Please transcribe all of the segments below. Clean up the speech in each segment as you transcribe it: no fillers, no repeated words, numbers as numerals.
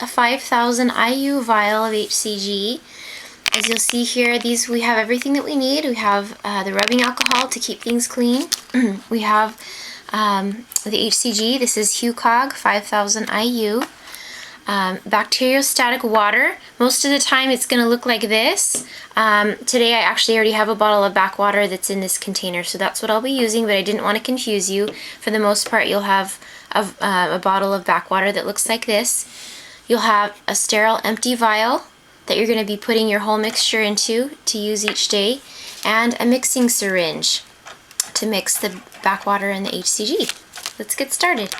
a 5,000 IU vial of HcG. As you'll see here, we have everything that we need. We have the rubbing alcohol to keep things clean. We have the HcG. This is HcG, 5,000 IU. Bacteriostatic water. Most of the time it's going to look like this. Today I actually already have a bottle of backwater that's in this container, so that's what I'll be using, but I didn't want to confuse you. For the most part, you'll have a bottle of backwater that looks like this. You'll have a sterile empty vial that you're going to be putting your whole mixture into to use each day, and a mixing syringe to mix the backwater and the HcG. Let's get started.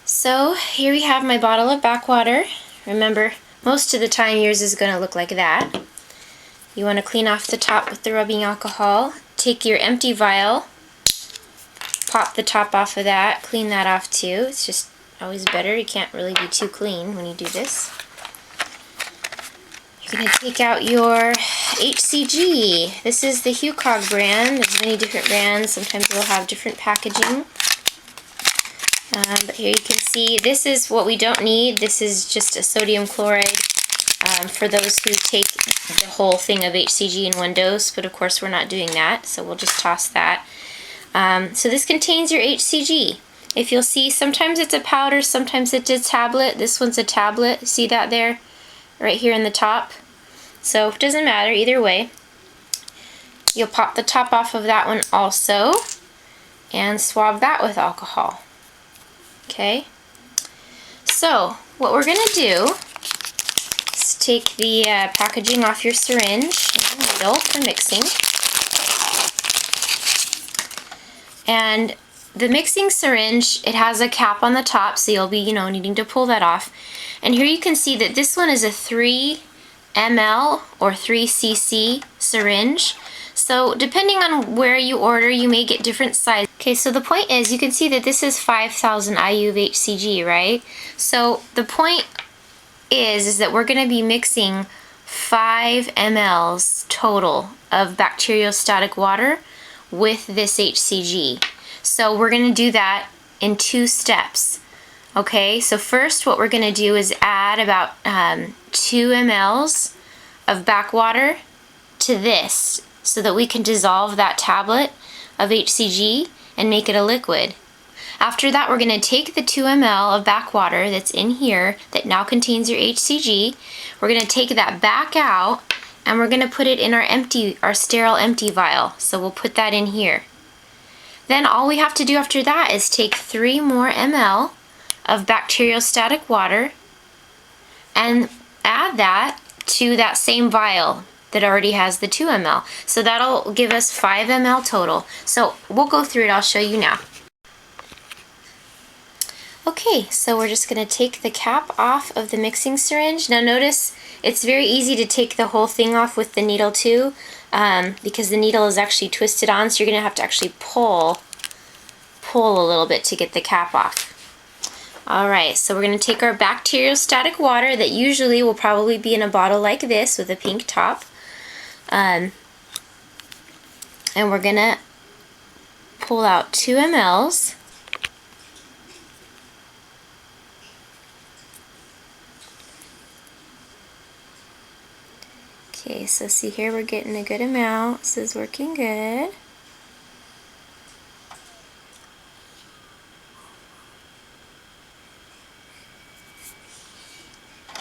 So here we have my bottle of backwater. Remember, most of the time yours is going to look like that. You want to clean off the top with the rubbing alcohol. Take your empty vial, pop the top off of that, clean that off too. It's just always better. You can't really be too clean when you do this. You're going to take out your HcG. This is the HcG brand. There's many different brands. Sometimes they'll have different packaging. But here you can see, this is what we don't need. This is just a sodium chloride for those who take the whole thing of HcG in one dose, but of course we're not doing that, so we'll just toss that. So this contains your HcG. If you'll see, sometimes it's a powder, sometimes it's a tablet. This one's a tablet. See that there? Right here in the top. So it doesn't matter either way. You'll pop the top off of that one also and swab that with alcohol. Okay, so what we're going to do is take the packaging off your syringe and needle for mixing. And the mixing syringe, it has a cap on the top, so you'll be, needing to pull that off. And here you can see that this one is a 3 ml or 3 cc syringe. So depending on where you order, you may get different sizes. Okay, so the point is, you can see that this is 5,000 IU of HcG, right? So the point is that we're going to be mixing 5 mLs total of bacteriostatic water with this HcG. So we're going to do that in 2 steps. Okay, so first what we're going to do is add about 2 mLs of backwater to this, so that we can dissolve that tablet of HcG and make it a liquid. After that, we're going to take the 2 ml of backwater that's in here that now contains your HcG. We're going to take that back out and we're going to put it in our sterile empty vial. So we'll put that in here. Then all we have to do after that is take 3 more ml of bacteriostatic water and add that to that same vial that already has the 2 ml. So that'll give us 5 ml total. So we'll go through it, I'll show you now. Okay, so we're just going to take the cap off of the mixing syringe. Now notice, it's very easy to take the whole thing off with the needle too, because the needle is actually twisted on, so you're going to have to actually pull a little bit to get the cap off. Alright, so we're going to take our bacteriostatic water that usually will probably be in a bottle like this with a pink top. And we're going to pull out 2 mLs. Okay, so see here we're getting a good amount. This is working good.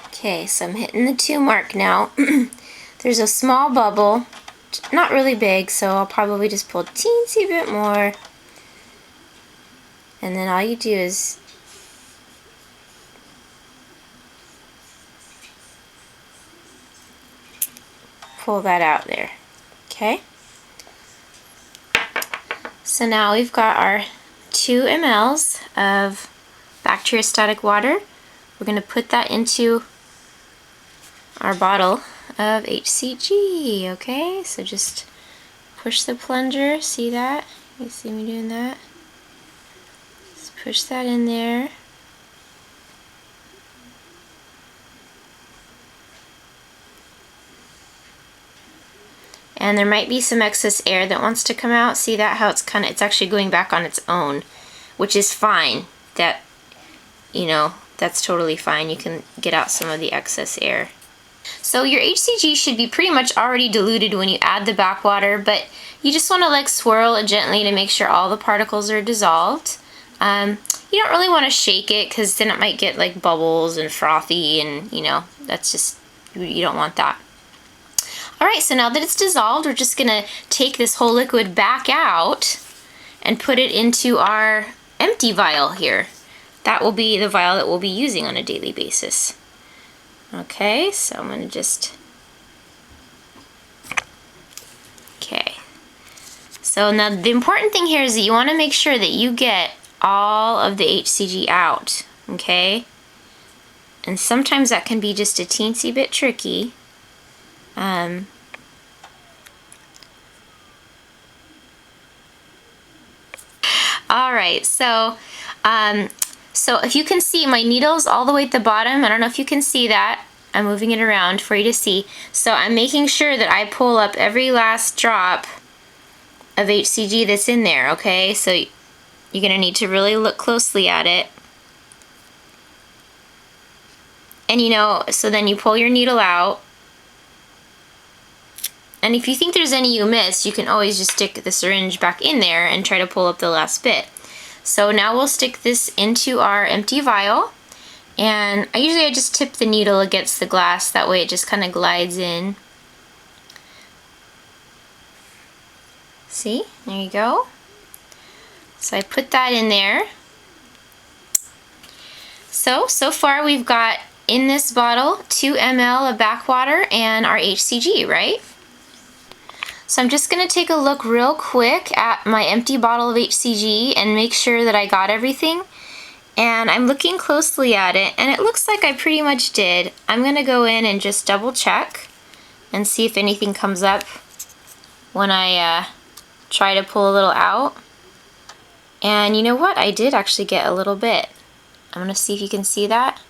Okay, so I'm hitting the 2 mark now. There's a small bubble, not really big, so I'll probably just pull a teensy bit more. And then all you do is pull that out there. Okay? So now we've got our 2 mLs of bacteriostatic water. We're going to put that into our bottle of HcG, okay? So just push the plunger, see that? You see me doing that? Just push that in there. and there might be some excess air that wants to come out. See that, how it's actually going back on its own, which is fine. That, you know, that's totally fine. You can get out some of the excess air. So your HCG should be pretty much already diluted when you add the backwater, but you just want to like swirl it gently to make sure all the particles are dissolved. You don't really want to shake it because then it might get like bubbles and frothy, and you know, that's just, you don't want that. Alright, so now that it's dissolved, we're just going to take this whole liquid back out and put it into our empty vial here. That will be the vial that we'll be using on a daily basis. Okay, so I'm going to just... Okay. So now the important thing here is that you want to make sure that you get all of the HCG out, okay? And sometimes that can be just a teensy bit tricky. Alright, so if you can see, my needle's all the way at the bottom. I don't know if you can see that. I'm moving it around for you to see. So I'm making sure that I pull up every last drop of HCG that's in there, okay? So you're going to need to really look closely at it. And you know, so then you pull your needle out. And if you think there's any you missed, you can always just stick the syringe back in there and try to pull up the last bit. So now we'll stick this into our empty vial. And I just tip the needle against the glass, that way it just kind of glides in. See? There you go. So I put that in there. So far we've got in this bottle 2 ml of backwater and our HCG, right? So I'm just going to take a look real quick at my empty bottle of HCG and make sure that I got everything. And I'm looking closely at it, and it looks like I pretty much did. I'm going to go in and just double check and see if anything comes up when I try to pull a little out. And you know what? I did actually get a little bit. I'm going to see if you can see that.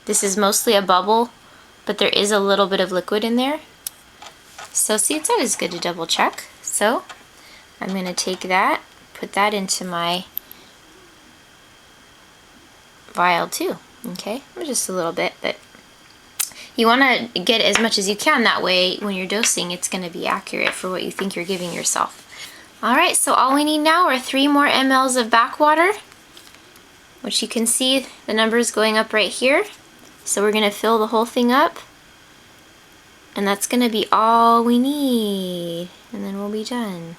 This is mostly a bubble, but there is a little bit of liquid in there. So see, it's always good to double check. So I'm going to take that, put that into my vial too. Okay, just a little bit, but you want to get as much as you can. That way when you're dosing, it's going to be accurate for what you think you're giving yourself. Alright, so all we need now are 3 more mLs of backwater, which you can see the numbers going up right here. So we're going to fill the whole thing up, and that's going to be all we need, and then we'll be done.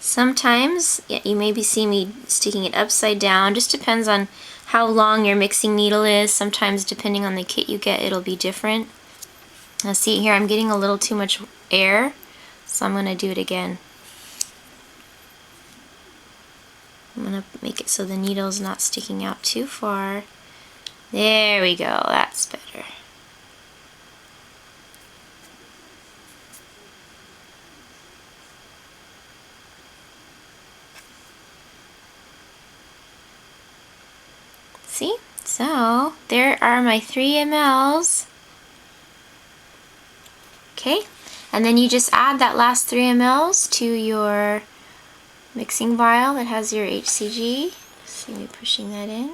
Sometimes you maybe see me sticking it upside down. Just depends on how long your mixing needle is. Sometimes depending on the kit you get, it'll be different. Now see here, I'm getting a little too much air, so I'm going to do it again. I'm going to make it so the needle's not sticking out too far. There we go, that's better. See? So, there are my 3 mLs. Okay, and then you just add that last 3 mLs to your mixing vial that has your HCG. See me pushing that in.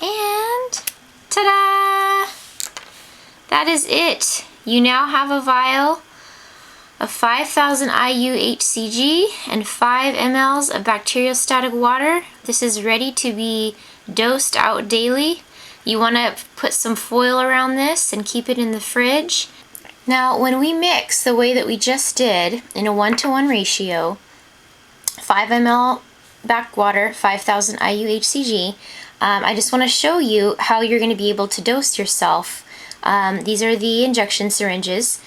And ta-da! That is it. You now have a vial of 5,000 IU HCG and 5 mLs of bacteriostatic water. This is ready to be dosed out daily. You want to put some foil around this and keep it in the fridge. Now, when we mix the way that we just did in a 1-to-1 ratio, 5 ml backwater, 5,000 IU HCG, I just want to show you how you're going to be able to dose yourself. These are the injection syringes.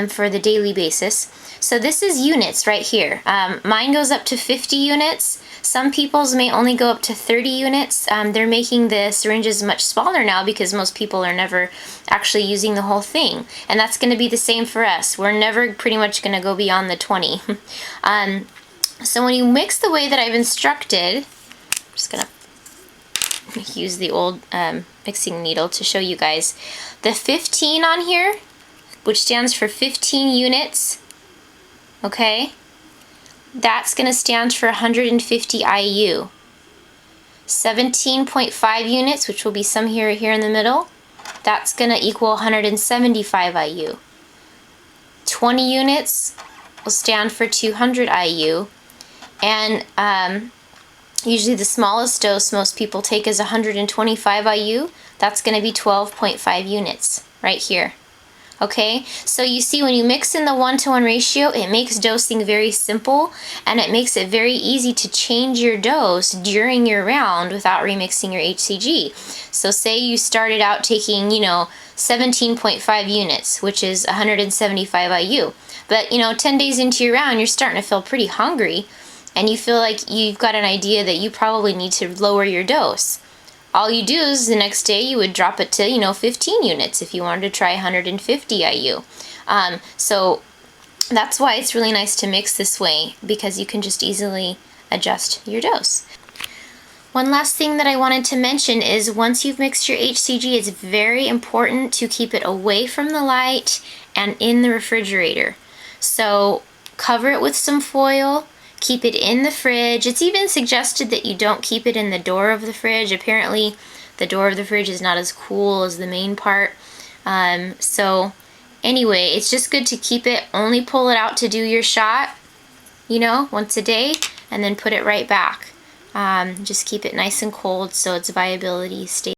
for the daily basis. So this is units right here. Mine goes up to 50 units. Some people's may only go up to 30 units. They're making the syringes much smaller now because most people are never actually using the whole thing. And that's going to be the same for us. We're never pretty much going to go beyond the 20. So when you mix the way that I've instructed, I'm just going to use the old mixing needle to show you guys. The 15 on here, which stands for 15 units, okay? That's going to stand for 150 IU. 17.5 units, which will be some here in the middle, that's going to equal 175 IU. 20 units will stand for 200 IU. And usually the smallest dose most people take is 125 IU. That's going to be 12.5 units right here. Okay, so you see when you mix in the 1-to-1 ratio, it makes dosing very simple, and it makes it very easy to change your dose during your round without remixing your HCG. So say you started out taking, 17.5 units, which is 175 IU. But, 10 days into your round, you're starting to feel pretty hungry, and you feel like you've got an idea that you probably need to lower your dose. All you do is the next day you would drop it to, 15 units if you wanted to try 150 IU. So that's why it's really nice to mix this way, because you can just easily adjust your dose. One last thing that I wanted to mention is once you've mixed your HCG, it's very important to keep it away from the light and in the refrigerator. So cover it with some foil. Keep it in the fridge. It's even suggested that you don't keep it in the door of the fridge. Apparently, the door of the fridge is not as cool as the main part. So anyway, it's just good to keep it, only pull it out to do your shot, once a day, and then put it right back. Just keep it nice and cold so its viability stays.